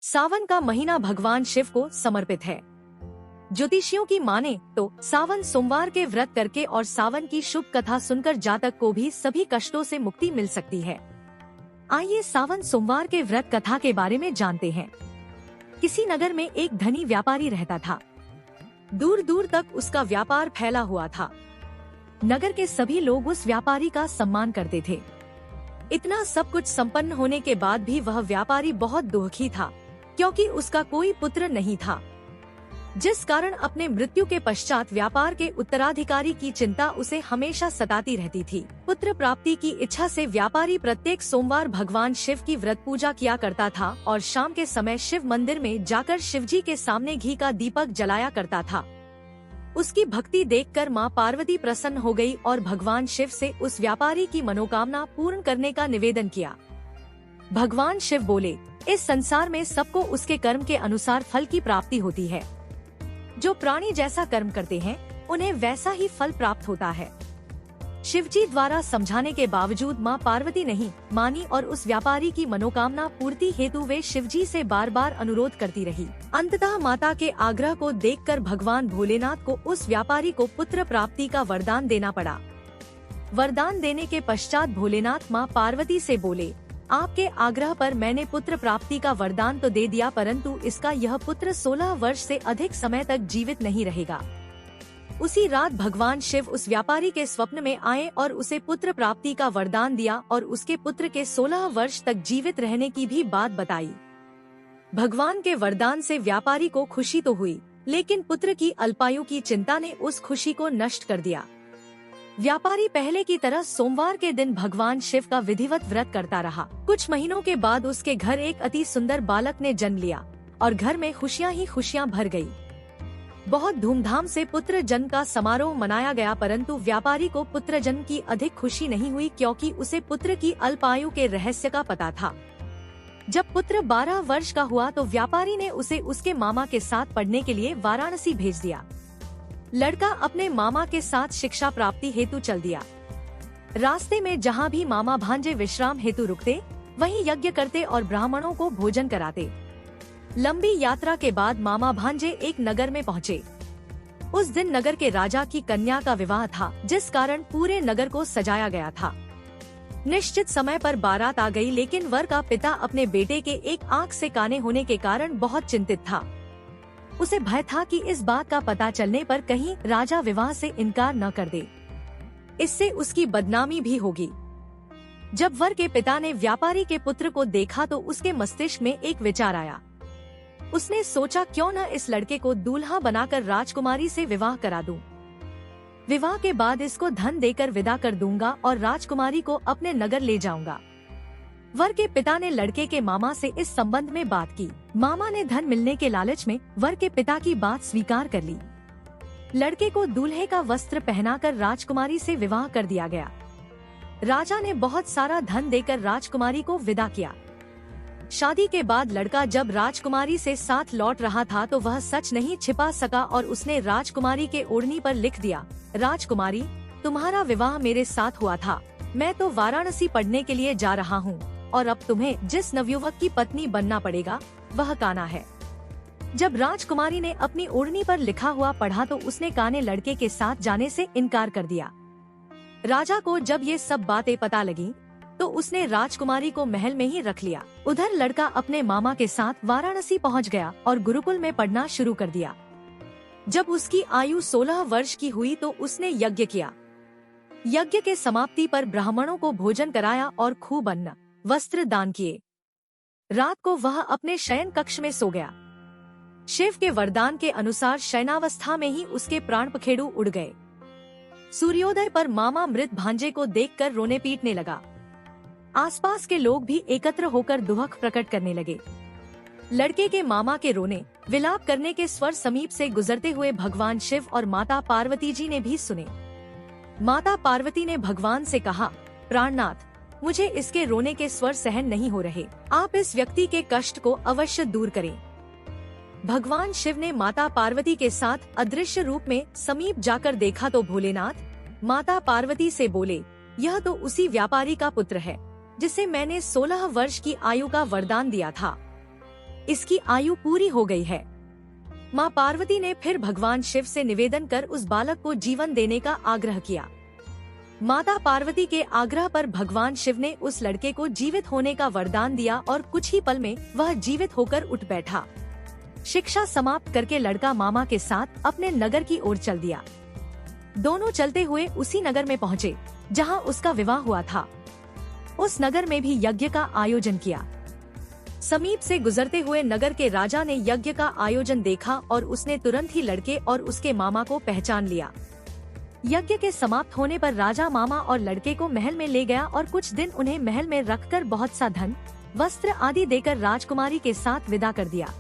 सावन का महीना भगवान शिव को समर्पित है। ज्योतिषियों की माने तो सावन सोमवार के व्रत करके और सावन की शुभ कथा सुनकर जातक को भी सभी कष्टों से मुक्ति मिल सकती है। आइए सावन सोमवार के व्रत कथा के बारे में जानते हैं। किसी नगर में एक धनी व्यापारी रहता था। दूर दूर तक उसका व्यापार फैला हुआ था। नगर के सभी लोग उस व्यापारी का सम्मान करते थे। इतना सब कुछ संपन्न होने के बाद भी वह व्यापारी बहुत दुखी था, क्योंकि उसका कोई पुत्र नहीं था, जिस कारण अपने मृत्यु के पश्चात व्यापार के उत्तराधिकारी की चिंता उसे हमेशा सताती रहती थी। पुत्र प्राप्ति की इच्छा से व्यापारी प्रत्येक सोमवार भगवान शिव की व्रत पूजा किया करता था और शाम के समय शिव मंदिर में जाकर शिवजी के सामने घी का दीपक जलाया करता था। उसकी भक्ति देखकर मां पार्वती प्रसन्न हो गई और भगवान शिव से उस व्यापारी की मनोकामना पूर्ण करने का निवेदन किया। भगवान शिव बोले, इस संसार में सबको उसके कर्म के अनुसार फल की प्राप्ति होती है। जो प्राणी जैसा कर्म करते हैं उन्हें वैसा ही फल प्राप्त होता है। शिवजी द्वारा समझाने के बावजूद मां पार्वती नहीं मानी और उस व्यापारी की मनोकामना पूर्ति हेतु वे शिवजी से बार बार अनुरोध करती रही। अंततः माता के आग्रह को देखकर भगवान भोलेनाथ को उस व्यापारी को पुत्र प्राप्ति का वरदान देना पड़ा। वरदान देने के पश्चात भोलेनाथ मां पार्वती से बोले, आपके आग्रह पर मैंने पुत्र प्राप्ति का वरदान तो दे दिया, परंतु इसका यह पुत्र 16 वर्ष से अधिक समय तक जीवित नहीं रहेगा। उसी रात भगवान शिव उस व्यापारी के स्वप्न में आए और उसे पुत्र प्राप्ति का वरदान दिया और उसके पुत्र के 16 वर्ष तक जीवित रहने की भी बात बताई। भगवान के वरदान से व्यापारी को खुशी तो हुई, लेकिन पुत्र की अल्पायु की चिंता ने उस खुशी को नष्ट कर दिया। व्यापारी पहले की तरह सोमवार के दिन भगवान शिव का विधिवत व्रत करता रहा। कुछ महीनों के बाद उसके घर एक अति सुंदर बालक ने जन्म लिया और घर में खुशियां ही खुशियां भर गई। बहुत धूमधाम से पुत्र जन्म का समारोह मनाया गया, परंतु व्यापारी को पुत्र जन्म की अधिक खुशी नहीं हुई, क्योंकि उसे पुत्र की अल्पायु के रहस्य का पता था। जब पुत्र 12 वर्ष का हुआ तो व्यापारी ने उसे उसके मामा के साथ पढ़ने के लिए वाराणसी भेज दिया। लड़का अपने मामा के साथ शिक्षा प्राप्ति हेतु चल दिया। रास्ते में जहाँ भी मामा भांजे विश्राम हेतु रुकते, वहीं यज्ञ करते और ब्राह्मणों को भोजन कराते। लंबी यात्रा के बाद मामा भांजे एक नगर में पहुँचे। उस दिन नगर के राजा की कन्या का विवाह था, जिस कारण पूरे नगर को सजाया गया था। निश्चित समय पर बारात आ गई, लेकिन वर का पिता अपने बेटे के एक आंख से काने होने के कारण बहुत चिंतित था। उसे भय था कि इस बात का पता चलने पर कहीं राजा विवाह से इनकार न कर दे, इससे उसकी बदनामी भी होगी। जब वर के पिता ने व्यापारी के पुत्र को देखा तो उसके मस्तिष्क में एक विचार आया। उसने सोचा, क्यों न इस लड़के को दूल्हा बनाकर राजकुमारी से विवाह करा दूं। विवाह के बाद इसको धन देकर विदा कर दूंगा और राजकुमारी को अपने नगर ले जाऊंगा। वर के पिता ने लड़के के मामा से इस संबंध में बात की। मामा ने धन मिलने के लालच में वर के पिता की बात स्वीकार कर ली। लड़के को दूल्हे का वस्त्र पहनाकर राजकुमारी से विवाह कर दिया गया। राजा ने बहुत सारा धन देकर राजकुमारी को विदा किया। शादी के बाद लड़का जब राजकुमारी से साथ लौट रहा था तो वह सच नहीं छिपा सका और उसने राजकुमारी के ओढ़नी पर लिख दिया, राजकुमारी, तुम्हारा विवाह मेरे साथ हुआ था। मैं तो वाराणसी पढ़ने के लिए जा रहा हूँ और अब तुम्हें जिस नवयुवक की पत्नी बनना पड़ेगा वह काना है। जब राजकुमारी ने अपनी ओढ़नी पर लिखा हुआ पढ़ा तो उसने काने लड़के के साथ जाने से इनकार कर दिया। राजा को जब ये सब बातें पता लगी तो उसने राजकुमारी को महल में ही रख लिया। उधर लड़का अपने मामा के साथ वाराणसी पहुंच गया और गुरुकुल में पढ़ना शुरू कर दिया। जब उसकी आयु 16 वर्ष की हुई तो उसने यज्ञ किया। यज्ञ के समाप्ति पर ब्राह्मणों को भोजन कराया और खूब अन्न वस्त्र दान किए। रात को वह अपने शयन कक्ष में सो गया। शिव के वरदान के अनुसार शयनावस्था में ही उसके प्राण पखेरु उड़ गए। सूर्योदय पर मामा मृत भांजे को देखकर रोने पीटने लगा। आसपास के लोग भी एकत्र होकर दुख प्रकट करने लगे। लड़के के मामा के रोने विलाप करने के स्वर समीप से गुजरते हुए भगवान शिव और माता पार्वती जी ने भी सुने। माता पार्वती ने भगवान से कहा, प्राणनाथ, मुझे इसके रोने के स्वर सहन नहीं हो रहे, आप इस व्यक्ति के कष्ट को अवश्य दूर करें। भगवान शिव ने माता पार्वती के साथ अदृश्य रूप में समीप जाकर देखा तो भोलेनाथ माता पार्वती से बोले, यह तो उसी व्यापारी का पुत्र है जिसे मैंने 16 वर्ष की आयु का वरदान दिया था। इसकी आयु पूरी हो गई है। माँ पार्वती ने फिर भगवान शिव से निवेदन कर उस बालक को जीवन देने का आग्रह किया। माता पार्वती के आग्रह पर भगवान शिव ने उस लड़के को जीवित होने का वरदान दिया और कुछ ही पल में वह जीवित होकर उठ बैठा। शिक्षा समाप्त करके लड़का मामा के साथ अपने नगर की ओर चल दिया। दोनों चलते हुए उसी नगर में पहुँचे जहाँ उसका विवाह हुआ था। उस नगर में भी यज्ञ का आयोजन किया। समीप से गुजरते हुए नगर के राजा ने यज्ञ का आयोजन देखा और उसने तुरंत ही लड़के और उसके मामा को पहचान लिया। यज्ञ के समाप्त होने पर राजा मामा और लड़के को महल में ले गया और कुछ दिन उन्हें महल में रखकर बहुत सा धन, वस्त्र आदि देकर राजकुमारी के साथ विदा कर दिया।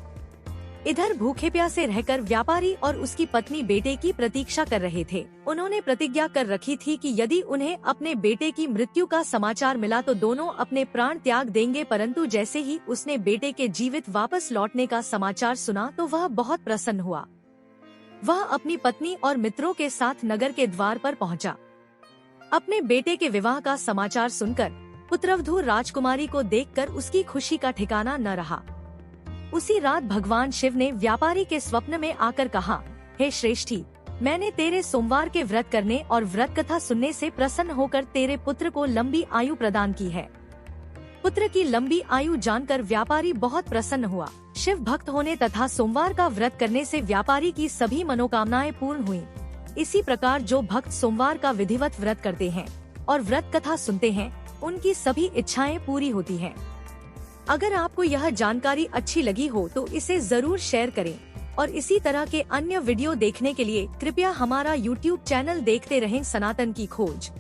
इधर भूखे प्यासे रहकर व्यापारी और उसकी पत्नी बेटे की प्रतीक्षा कर रहे थे। उन्होंने प्रतिज्ञा कर रखी थी कि यदि उन्हें अपने बेटे की मृत्यु का समाचार मिला तो दोनों अपने प्राण त्याग देंगे, परंतु जैसे ही उसने बेटे के जीवित वापस लौटने का समाचार सुना तो वह बहुत प्रसन्न हुआ। वह अपनी पत्नी और मित्रों के साथ नगर के द्वार पर पहुंचा। अपने बेटे के विवाह का समाचार सुनकर पुत्रवधू राजकुमारी को देखकर उसकी खुशी का ठिकाना न रहा। उसी रात भगवान शिव ने व्यापारी के स्वप्न में आकर कहा, हे श्रेष्ठी, मैंने तेरे सोमवार के व्रत करने और व्रत कथा सुनने से प्रसन्न होकर तेरे पुत्र को लंबी आयु प्रदान की है। पुत्र की लंबी आयु जानकर व्यापारी बहुत प्रसन्न हुआ। शिव भक्त होने तथा सोमवार का व्रत करने से व्यापारी की सभी मनोकामनाएं पूर्ण हुईं। इसी प्रकार जो भक्त सोमवार का विधिवत व्रत करते हैं और व्रत कथा सुनते हैं, उनकी सभी इच्छाएं पूरी होती हैं। अगर आपको यह जानकारी अच्छी लगी हो तो इसे जरूर शेयर करें और इसी तरह के अन्य वीडियो देखने के लिए कृपया हमारा YouTube चैनल देखते रहें सनातन की खोज।